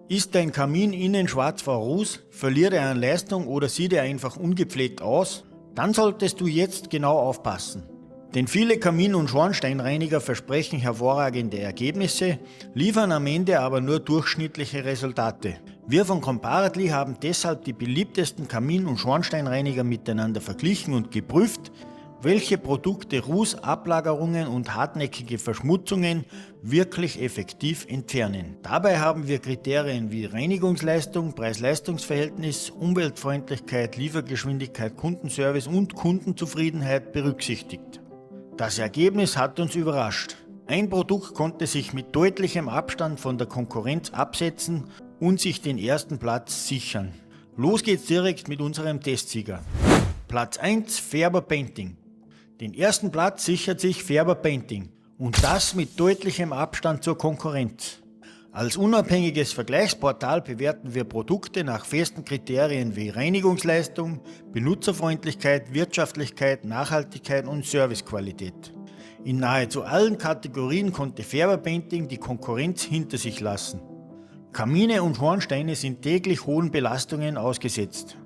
Ist dein Kamin innen schwarz vor Ruß, verliert er an Leistung oder sieht er einfach ungepflegt aus? Dann solltest du jetzt genau aufpassen. Denn viele Kamin- und Schornsteinreiniger versprechen hervorragende Ergebnisse, liefern am Ende aber nur durchschnittliche Resultate. Wir von Comparately haben deshalb die beliebtesten Kamin- und Schornsteinreiniger miteinander verglichen und geprüft, welche Produkte Ruß, Ablagerungen und hartnäckige Verschmutzungen wirklich effektiv entfernen. Dabei haben wir Kriterien wie Reinigungsleistung, Preis-Leistungs-Verhältnis, Umweltfreundlichkeit, Liefergeschwindigkeit, Kundenservice und Kundenzufriedenheit berücksichtigt. Das Ergebnis hat uns überrascht. Ein Produkt konnte sich mit deutlichem Abstand von der Konkurrenz absetzen und sich den ersten Platz sichern. Los geht's direkt mit unserem Testsieger. Platz 1 Färber Painting. Den ersten Platz sichert sich Färber Painting und das mit deutlichem Abstand zur Konkurrenz. Als unabhängiges Vergleichsportal bewerten wir Produkte nach festen Kriterien wie Reinigungsleistung, Benutzerfreundlichkeit, Wirtschaftlichkeit, Nachhaltigkeit und Servicequalität. In nahezu allen Kategorien konnte Färber Painting die Konkurrenz hinter sich lassen. Kamine und Schornsteine sind täglich hohen Belastungen ausgesetzt.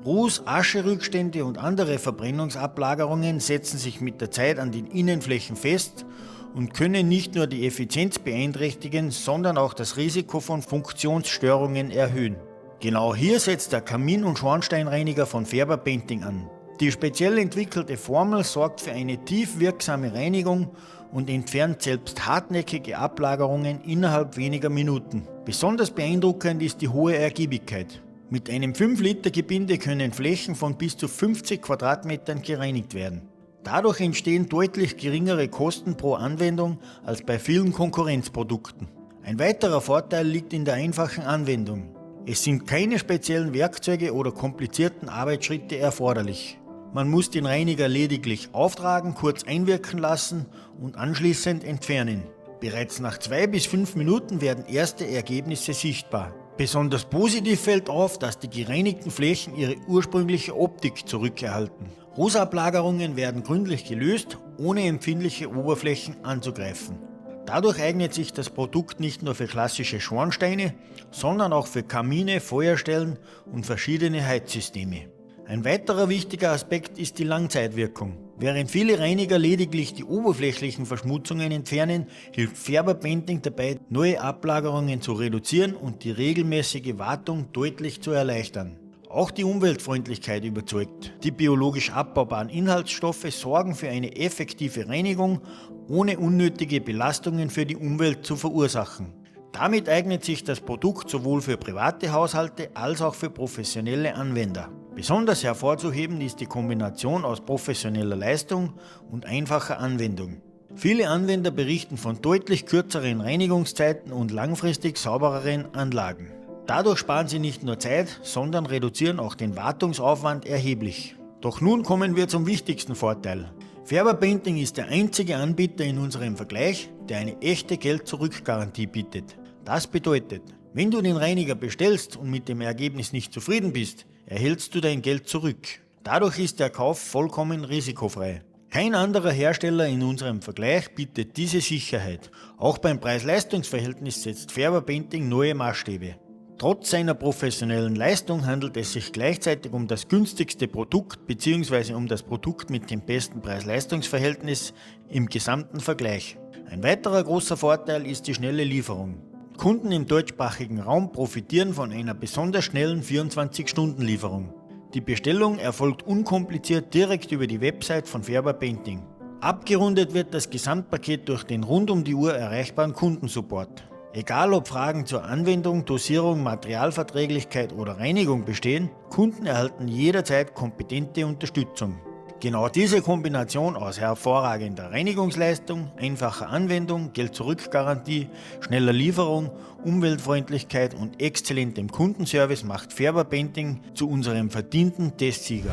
Ruß, Ascherückstände und andere Verbrennungsablagerungen setzen sich mit der Zeit an den Innenflächen fest und können nicht nur die Effizienz beeinträchtigen, sondern auch das Risiko von Funktionsstörungen erhöhen. Genau hier setzt der Kamin- und Schornsteinreiniger von Färber Painting an. Die speziell entwickelte Formel sorgt für eine tief wirksame Reinigung und entfernt selbst hartnäckige Ablagerungen innerhalb weniger Minuten. Besonders beeindruckend ist die hohe Ergiebigkeit. Mit einem 5-Liter-Gebinde können Flächen von bis zu 50 Quadratmetern gereinigt werden. Dadurch entstehen deutlich geringere Kosten pro Anwendung als bei vielen Konkurrenzprodukten. Ein weiterer Vorteil liegt in der einfachen Anwendung. Es sind keine speziellen Werkzeuge oder komplizierten Arbeitsschritte erforderlich. Man muss den Reiniger lediglich auftragen, kurz einwirken lassen und anschließend entfernen. Bereits nach 2 bis 5 Minuten werden erste Ergebnisse sichtbar. Besonders positiv fällt auf, dass die gereinigten Flächen ihre ursprüngliche Optik zurückerhalten. Rußablagerungen werden gründlich gelöst, ohne empfindliche Oberflächen anzugreifen. Dadurch eignet sich das Produkt nicht nur für klassische Schornsteine, sondern auch für Kamine, Feuerstellen und verschiedene Heizsysteme. Ein weiterer wichtiger Aspekt ist die Langzeitwirkung. Während viele Reiniger lediglich die oberflächlichen Verschmutzungen entfernen, hilft Färber Painting dabei, neue Ablagerungen zu reduzieren und die regelmäßige Wartung deutlich zu erleichtern. Auch die Umweltfreundlichkeit überzeugt. Die biologisch abbaubaren Inhaltsstoffe sorgen für eine effektive Reinigung, ohne unnötige Belastungen für die Umwelt zu verursachen. Damit eignet sich das Produkt sowohl für private Haushalte als auch für professionelle Anwender. Besonders hervorzuheben ist die Kombination aus professioneller Leistung und einfacher Anwendung. Viele Anwender berichten von deutlich kürzeren Reinigungszeiten und langfristig saubereren Anlagen. Dadurch sparen sie nicht nur Zeit, sondern reduzieren auch den Wartungsaufwand erheblich. Doch nun kommen wir zum wichtigsten Vorteil. Färber Painting ist der einzige Anbieter in unserem Vergleich, der eine echte Geld-Zurück-Garantie bietet. Das bedeutet, wenn du den Reiniger bestellst und mit dem Ergebnis nicht zufrieden bist, erhältst du dein Geld zurück. Dadurch ist der Kauf vollkommen risikofrei. Kein anderer Hersteller in unserem Vergleich bietet diese Sicherheit. Auch beim Preis-Leistungs-Verhältnis setzt Färber Painting neue Maßstäbe. Trotz seiner professionellen Leistung handelt es sich gleichzeitig um das günstigste Produkt bzw. um das Produkt mit dem besten Preis-Leistungs-Verhältnis im gesamten Vergleich. Ein weiterer großer Vorteil ist die schnelle Lieferung. Kunden im deutschsprachigen Raum profitieren von einer besonders schnellen 24-Stunden-Lieferung. Die Bestellung erfolgt unkompliziert direkt über die Website von Färber Painting. Abgerundet wird das Gesamtpaket durch den rund um die Uhr erreichbaren Kundensupport. Egal ob Fragen zur Anwendung, Dosierung, Materialverträglichkeit oder Reinigung bestehen, Kunden erhalten jederzeit kompetente Unterstützung. Genau diese Kombination aus hervorragender Reinigungsleistung, einfacher Anwendung, Geld-Zurück-Garantie, schneller Lieferung, Umweltfreundlichkeit und exzellentem Kundenservice macht Färber Painting zu unserem verdienten Testsieger.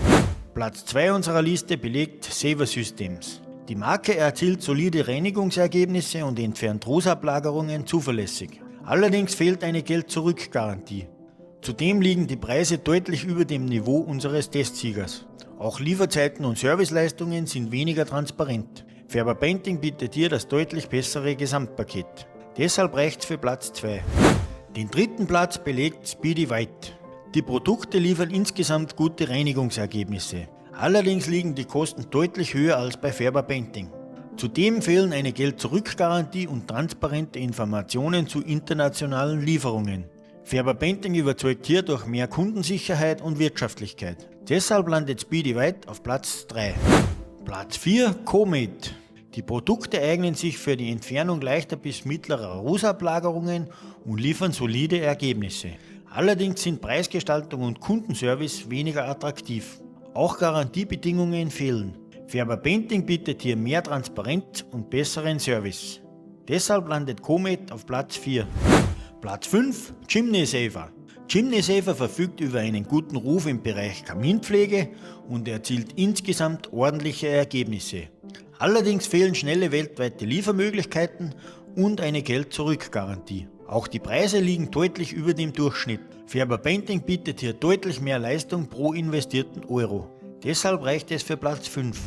Platz 2 unserer Liste belegt Saver Systems. Die Marke erzielt solide Reinigungsergebnisse und entfernt Rußablagerungen zuverlässig. Allerdings fehlt eine Geld-Zurück-Garantie. Zudem liegen die Preise deutlich über dem Niveau unseres Testsiegers. Auch Lieferzeiten und Serviceleistungen sind weniger transparent. Färber Painting bietet hier das deutlich bessere Gesamtpaket. Deshalb reicht's für Platz 2. Den dritten Platz belegt Speedy White. Die Produkte liefern insgesamt gute Reinigungsergebnisse. Allerdings liegen die Kosten deutlich höher als bei Färber Painting. Zudem fehlen eine Geld-Zurück-Garantie und transparente Informationen zu internationalen Lieferungen. Färber Painting überzeugt hier durch mehr Kundensicherheit und Wirtschaftlichkeit. Deshalb landet Speedy White auf Platz 3. Platz 4 Comet. Die Produkte eignen sich für die Entfernung leichter bis mittlerer Rußablagerungen und liefern solide Ergebnisse. Allerdings sind Preisgestaltung und Kundenservice weniger attraktiv. Auch Garantiebedingungen fehlen. Färber Painting bietet hier mehr Transparenz und besseren Service. Deshalb landet Comet auf Platz 4. Platz 5 Chimney Saver. Chimney Saver verfügt über einen guten Ruf im Bereich Kaminpflege und erzielt insgesamt ordentliche Ergebnisse. Allerdings fehlen schnelle weltweite Liefermöglichkeiten und eine Geld-Zurück-Garantie. Auch die Preise liegen deutlich über dem Durchschnitt. Färber Painting bietet hier deutlich mehr Leistung pro investierten Euro. Deshalb reicht es für Platz 5.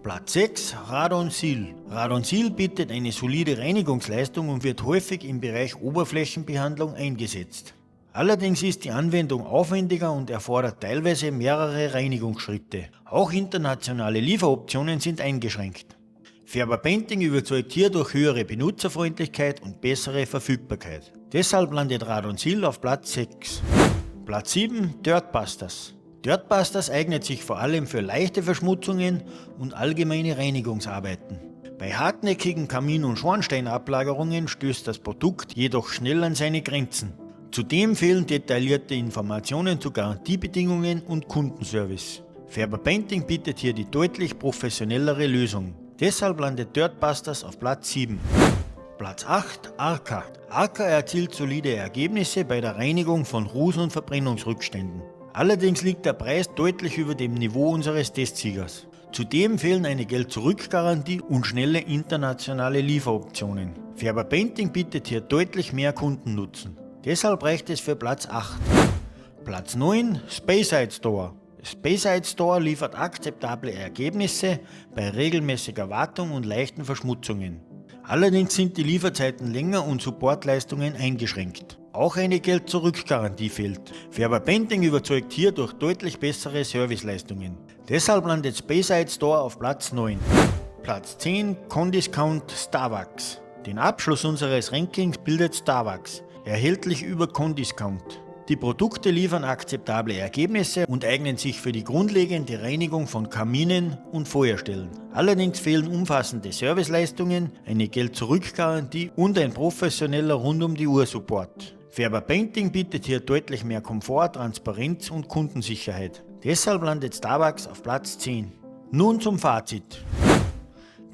Platz 6 Radon Seal. Radon Seal bietet eine solide Reinigungsleistung und wird häufig im Bereich Oberflächenbehandlung eingesetzt. Allerdings ist die Anwendung aufwendiger und erfordert teilweise mehrere Reinigungsschritte. Auch internationale Lieferoptionen sind eingeschränkt. Färber Painting überzeugt hier durch höhere Benutzerfreundlichkeit und bessere Verfügbarkeit. Deshalb landet Radon Seal auf Platz 6. Platz 7 Dirtbusters. Dirtbusters eignet sich vor allem für leichte Verschmutzungen und allgemeine Reinigungsarbeiten. Bei hartnäckigen Kamin- und Schornsteinablagerungen stößt das Produkt jedoch schnell an seine Grenzen. Zudem fehlen detaillierte Informationen zu Garantiebedingungen und Kundenservice. Färber Painting bietet hier die deutlich professionellere Lösung. Deshalb landet Dirtbusters auf Platz 7. Platz 8 Arca. Arca erzielt solide Ergebnisse bei der Reinigung von Ruß- und Verbrennungsrückständen. Allerdings liegt der Preis deutlich über dem Niveau unseres Testsiegers. Zudem fehlen eine Geld-Zurück-Garantie und schnelle internationale Lieferoptionen. Färber Painting bietet hier deutlich mehr Kundennutzen. Deshalb reicht es für Platz 8. Platz 9 Speyside Store. Speyside Store liefert akzeptable Ergebnisse bei regelmäßiger Wartung und leichten Verschmutzungen. Allerdings sind die Lieferzeiten länger und Supportleistungen eingeschränkt. Auch eine Geld-Zurück-Garantie fehlt. Färber Painting überzeugt hier durch deutlich bessere Serviceleistungen. Deshalb landet Speyside Store auf Platz 9. Platz 10 Condiscount Starwax. Den Abschluss unseres Rankings bildet Starwax, erhältlich über Condiscount. Die Produkte liefern akzeptable Ergebnisse und eignen sich für die grundlegende Reinigung von Kaminen und Feuerstellen. Allerdings fehlen umfassende Serviceleistungen, eine Geld-Zurück-Garantie und ein professioneller Rund-um-die-Uhr-Support. Färber Painting bietet hier deutlich mehr Komfort, Transparenz und Kundensicherheit. Deshalb landet Starwax auf Platz 10. Nun zum Fazit.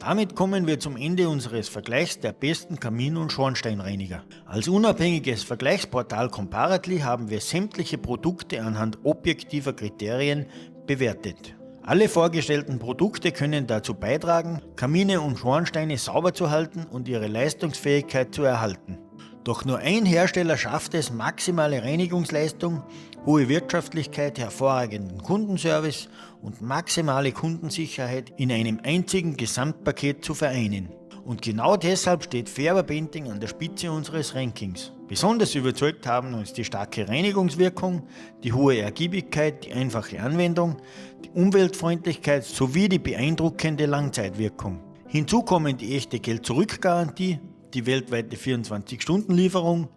Damit kommen wir zum Ende unseres Vergleichs der besten Kamin- und Schornsteinreiniger. Als unabhängiges Vergleichsportal Comparately haben wir sämtliche Produkte anhand objektiver Kriterien bewertet. Alle vorgestellten Produkte können dazu beitragen, Kamine und Schornsteine sauber zu halten und ihre Leistungsfähigkeit zu erhalten. Doch nur ein Hersteller schafft es, maximale Reinigungsleistung, hohe Wirtschaftlichkeit, hervorragenden Kundenservice und maximale Kundensicherheit in einem einzigen Gesamtpaket zu vereinen. Und genau deshalb steht Färber Painting an der Spitze unseres Rankings. Besonders überzeugt haben uns die starke Reinigungswirkung, die hohe Ergiebigkeit, die einfache Anwendung, die Umweltfreundlichkeit sowie die beeindruckende Langzeitwirkung. Hinzu kommen die echte Geld-Zurück-Garantie, die weltweite 24-Stunden-Lieferung,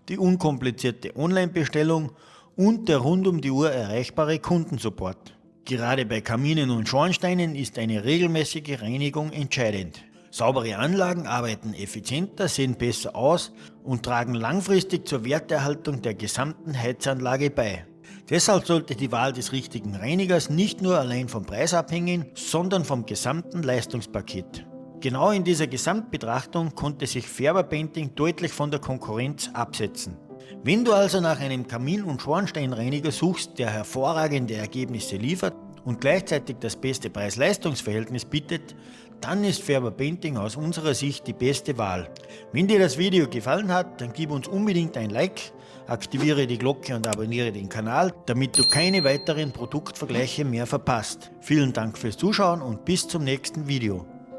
die unkomplizierte Online-Bestellung und der rund um die Uhr erreichbare Kundensupport. Gerade bei Kaminen und Schornsteinen ist eine regelmäßige Reinigung entscheidend. Saubere Anlagen arbeiten effizienter, sehen besser aus und tragen langfristig zur Werterhaltung der gesamten Heizanlage bei. Deshalb sollte die Wahl des richtigen Reinigers nicht nur allein vom Preis abhängen, sondern vom gesamten Leistungspaket. Genau in dieser Gesamtbetrachtung konnte sich Färber Painting deutlich von der Konkurrenz absetzen. Wenn du also nach einem Kamin- und Schornsteinreiniger suchst, der hervorragende Ergebnisse liefert und gleichzeitig das beste Preis-Leistungs-Verhältnis bietet, dann ist Färber Painting aus unserer Sicht die beste Wahl. Wenn dir das Video gefallen hat, dann gib uns unbedingt ein Like, aktiviere die Glocke und abonniere den Kanal, damit du keine weiteren Produktvergleiche mehr verpasst. Vielen Dank fürs Zuschauen und bis zum nächsten Video.